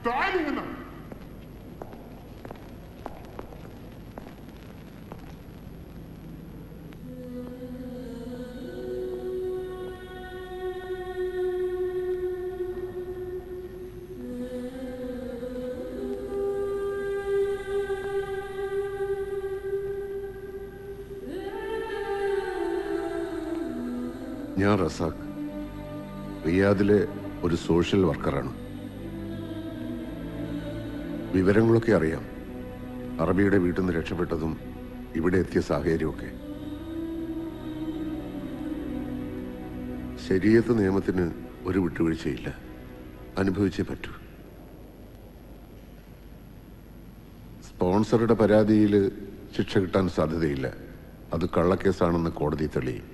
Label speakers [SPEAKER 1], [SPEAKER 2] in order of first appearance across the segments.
[SPEAKER 1] ഞാൻ റസാഖ്, റിയാദിലെ ഒരു സോഷ്യൽ വർക്കറാണ്. വിവരങ്ങളൊക്കെ അറിയാം. അറബിയുടെ വീട്ടിൽ നിന്ന് രക്ഷപ്പെട്ടതും ഇവിടെ എത്തിയ സാഹചര്യമൊക്കെ. ശരീഅത്ത് നിയമത്തിന് ഒരു വിട്ടുവീഴ്ചയില്ല. അനുഭവിച്ചേ പറ്റൂ. സ്പോൺസറുടെ പരാതിയിൽ ശിക്ഷ കിട്ടാൻ സാധ്യതയില്ല. അത് കള്ളക്കേസാണെന്ന് കോടതി തെളിയും.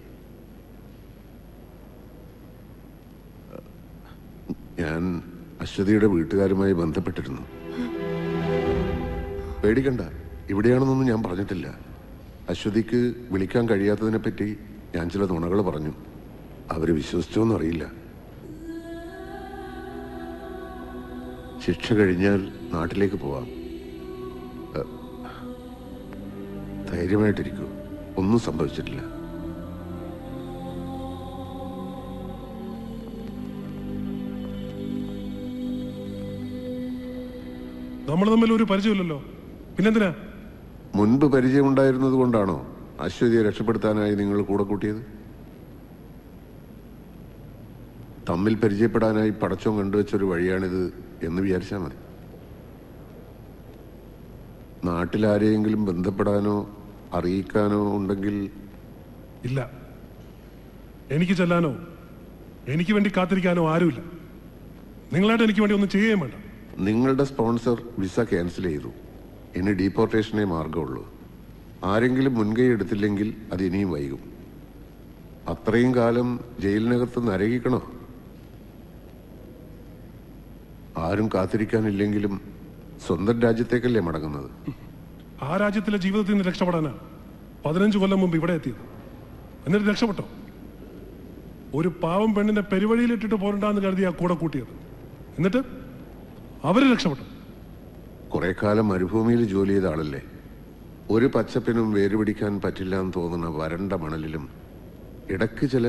[SPEAKER 1] ഞാൻ അശ്വതിയുടെ വീട്ടുകാരുമായി ബന്ധപ്പെട്ടിരുന്നു. പേടിക്കണ്ട, ഇവിടെയാണെന്നൊന്നും ഞാൻ പറഞ്ഞിട്ടില്ല. അശ്വതിക്ക് വിളിക്കാൻ കഴിയാത്തതിനെപ്പറ്റി ഞാൻ ചില നുണകൾ പറഞ്ഞു. അവര് വിശ്വസിച്ചോന്നും അറിയില്ല. ശിക്ഷ കഴിഞ്ഞാൽ നാട്ടിലേക്ക് പോവാം. ധൈര്യമായിട്ടിരിക്കൂ, ഒന്നും സംഭവിച്ചിട്ടില്ല.
[SPEAKER 2] നമ്മൾ തമ്മിൽ ഒരു പരിചയമില്ലല്ലോ, പിന്നെന്തിനാ?
[SPEAKER 1] മുൻപ് പരിചയമുണ്ടായിരുന്നത് കൊണ്ടാണോ അശ്വതിയെ രക്ഷപ്പെടുത്താനായി നിങ്ങൾ കൂടെ കൂട്ടിയത്? തമ്മിൽ പരിചയപ്പെടാനായി പടച്ചോൻ കണ്ടുവച്ചൊരു വഴിയാണിത് എന്ന് വിചാരിച്ചാൽ മതി. നാട്ടിലാരെയെങ്കിലും ബന്ധപ്പെടാനോ അറിയിക്കാനോ ഉണ്ടെങ്കിൽ?
[SPEAKER 2] ഇല്ല, എനിക്ക് ചെല്ലാനോ എനിക്ക് വേണ്ടി കാത്തിരിക്കാനോ ആരുമില്ല. നിങ്ങളായിട്ട് എനിക്ക് വേണ്ടി ഒന്നും ചെയ്യുകയും വേണ്ട.
[SPEAKER 1] നിങ്ങളുടെ സ്പോൺസർ വിസ ക്യാൻസൽ ചെയ്തു. ഇനി ഡീപ്പോർട്ടേഷനേ മാർഗമുള്ളൂ. ആരെങ്കിലും മുൻകൈ എടുത്തില്ലെങ്കിൽ അത് ഇനിയും വൈകും. അത്രയും കാലം ജയിലിനകത്ത് നരകിക്കണോ? ആരും കാത്തിരിക്കാനില്ലെങ്കിലും സ്വന്തം രാജ്യത്തേക്കല്ലേ മടങ്ങുന്നത്?
[SPEAKER 2] ആ രാജ്യത്തിലെ ജീവിതത്തിൽ നിന്ന് രക്ഷപ്പെടാനാ 15 കൊല്ലം മുമ്പ് ഇവിടെ എത്തിയത്. എന്നിട്ട് രക്ഷപ്പെട്ടോ? ഒരു പാവം പെണ്ണിനെ പെരുവഴിയിലിട്ടിട്ട് പോരണ്ടാന്ന് കരുതി ആ കൂടെ കൂട്ടിയത്. എന്നിട്ട് അവര് രക്ഷപ്പെട്ടു.
[SPEAKER 1] കുറെ കാലം മരുഭൂമിയിൽ ജോലി ചെയ്ത ആളല്ലേ. ഒരു പച്ചപ്പിനും വേരുപിടിക്കാൻ പറ്റില്ല എന്ന് തോന്നുന്ന വരണ്ട മണലിലും ഇടയ്ക്ക് ചില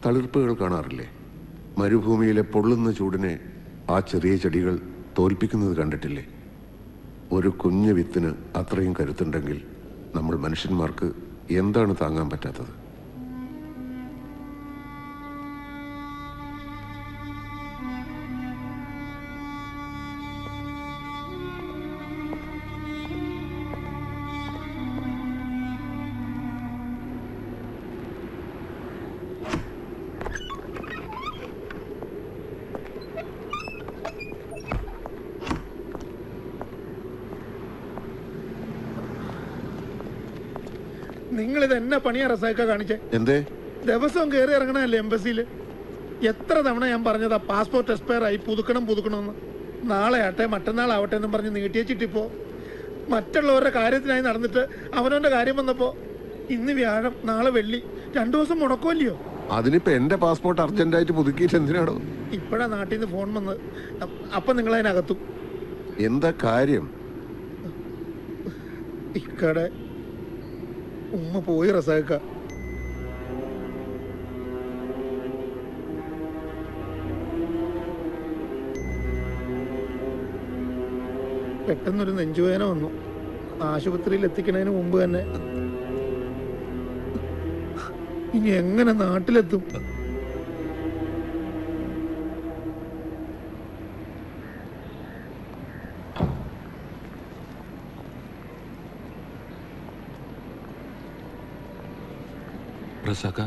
[SPEAKER 1] തളിർപ്പുകൾ കാണാറില്ലേ? മരുഭൂമിയിലെ പൊള്ളുന്ന ചൂടിനെ ആ ചെറിയ ചെടികൾ തോൽപ്പിക്കുന്നത് കണ്ടിട്ടില്ലേ? ഒരു കുഞ്ഞു വിത്തിന് അത്രയും കരുത്തുണ്ടെങ്കിൽ നമ്മൾ മനുഷ്യന്മാർക്ക് എന്താണ് താങ്ങാൻ പറ്റാത്തത്?
[SPEAKER 3] നിങ്ങളിത് എന്നെ പണിയാ റസാക്ക കാണിച്ചേ?
[SPEAKER 1] എന്തേ?
[SPEAKER 3] ദിവസവും കയറി ഇറങ്ങണല്ലേ എംബസിയിൽ? എത്ര തവണ ഞാൻ പറഞ്ഞതാ പാസ്പോർട്ട് എക്സ്പയർ ആയി, പുതുക്കണമെന്ന്. നാളെ ആട്ടെ മറ്റന്നാളാവട്ടെ എന്നും പറഞ്ഞ് നീട്ടിയച്ചിട്ടിപ്പോ മറ്റുള്ളവരുടെ കാര്യത്തിനായി നടന്നിട്ട് അവനവന്റെ കാര്യം വന്നപ്പോ ഇന്ന് വ്യാഴം നാളെ വെള്ളി 2 ദിവസം മുടക്കുമല്ലയോ?
[SPEAKER 1] അതിനിപ്പോ എന്റെ പാസ്പോർട്ട് അർജന്റായിട്ട് പുതുക്കിയിട്ട് എന്തിനാണോ?
[SPEAKER 3] ഇപ്പഴാ നാട്ടിൽ നിന്ന് ഫോൺ വന്ന്. അപ്പൊ നിങ്ങൾ അതിനകത്തും.
[SPEAKER 1] എന്താ കാര്യം?
[SPEAKER 3] ഇക്കടെ ഉമ്മ പോയി റസാക്ക. പെട്ടെന്നൊരു നെഞ്ചുവേദന വന്നു. ആശുപത്രിയിൽ എത്തിക്കണതിന് മുമ്പ് തന്നെ. ഇനി എങ്ങനെ നാട്ടിലെത്തും?
[SPEAKER 4] റസാക്ക,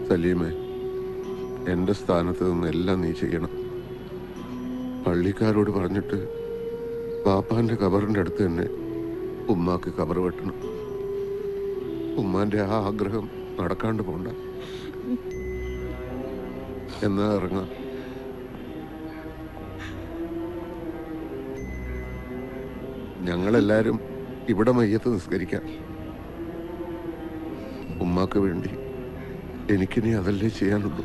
[SPEAKER 1] സലീമേ, എന്റെ സ്ഥാനത്ത് നിന്ന് എല്ലാം നീ ചെയ്യണം. പള്ളിക്കാരോട് പറഞ്ഞിട്ട് പാപ്പാന്റെ കബറിന്റെ അടുത്ത് തന്നെ ഉമ്മാക്ക് കബർ വെട്ടണം. ഉമ്മാന്റെ ആ ആഗ്രഹം നടക്കാണ്ട് പോണ്ട. എന്നാ ഇറങ്ങാം. ഞങ്ങളെല്ലാരും ഇവിടെ മയ്യത്ത് നിസ്കരിക്കാം. ഉമ്മാക്ക് വേണ്ടി എനിക്കിനി അതല്ലേ ചെയ്യാനുള്ളൂ.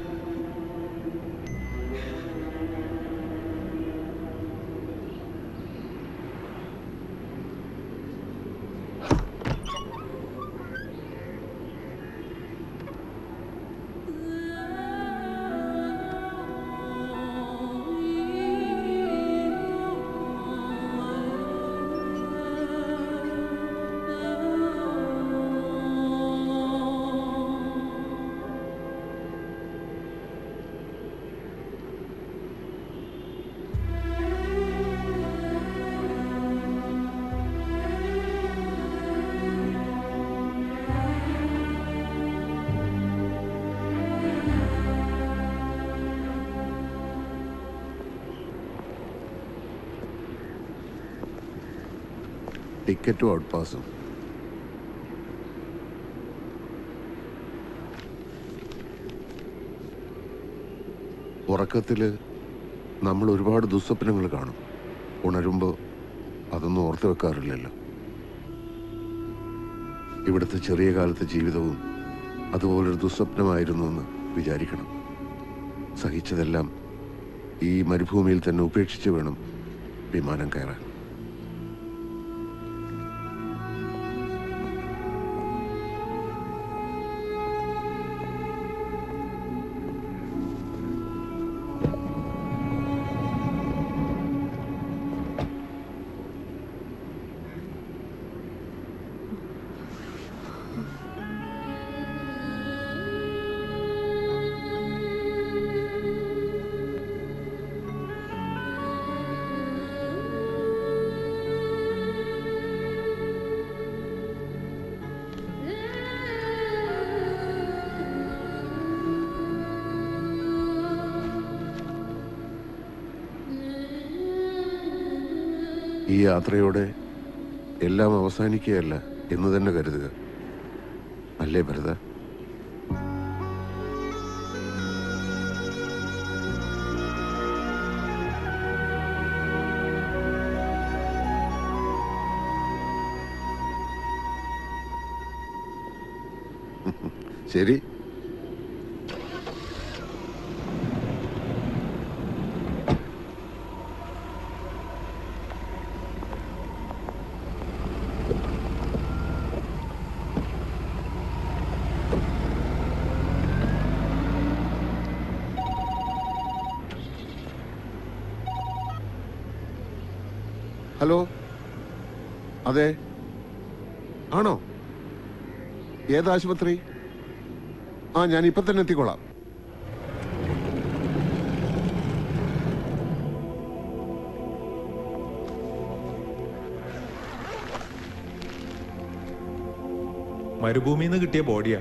[SPEAKER 1] ടിക്കറ്റും ഔട്ട് പാസും. ഉറക്കത്തിൽ നമ്മൾ ഒരുപാട് ദുസ്വപ്നങ്ങൾ കാണും. ഉണരുമ്പോൾ അതൊന്നും ഓർത്ത് വെക്കാറില്ലല്ലോ. ഇവിടുത്തെ ചെറിയ കാലത്തെ ജീവിതവും അതുപോലൊരു ദുസ്വപ്നമായിരുന്നു എന്ന് വിചാരിക്കണം. സഹിച്ചതെല്ലാം ഈ മരുഭൂമിയിൽ തന്നെ ഉപേക്ഷിച്ച് വേണം വിമാനം കയറാൻ. ഈ യാത്രയോടെ എല്ലാം അവസാനിക്കുകയല്ല എന്ന് തന്നെ കരുതുക, അല്ലേ ഭരത? ശരി. ഹലോ, അതെ, ആണോ? ഏത് ആശുപത്രി? ഞാൻ ഇപ്പം തന്നെ എത്തിക്കോളാം.
[SPEAKER 5] മരുഭൂമിയിൽ നിന്ന് കിട്ടിയ ബോഡിയാ.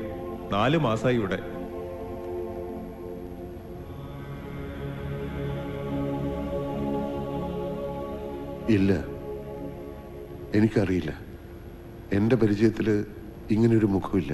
[SPEAKER 5] 4 മാസമായി ഇവിടെ.
[SPEAKER 1] ഇല്ല, എനിക്കറിയില്ല. എൻ്റെ പരിചയത്തിൽ ഇങ്ങനൊരു മുഖമില്ല.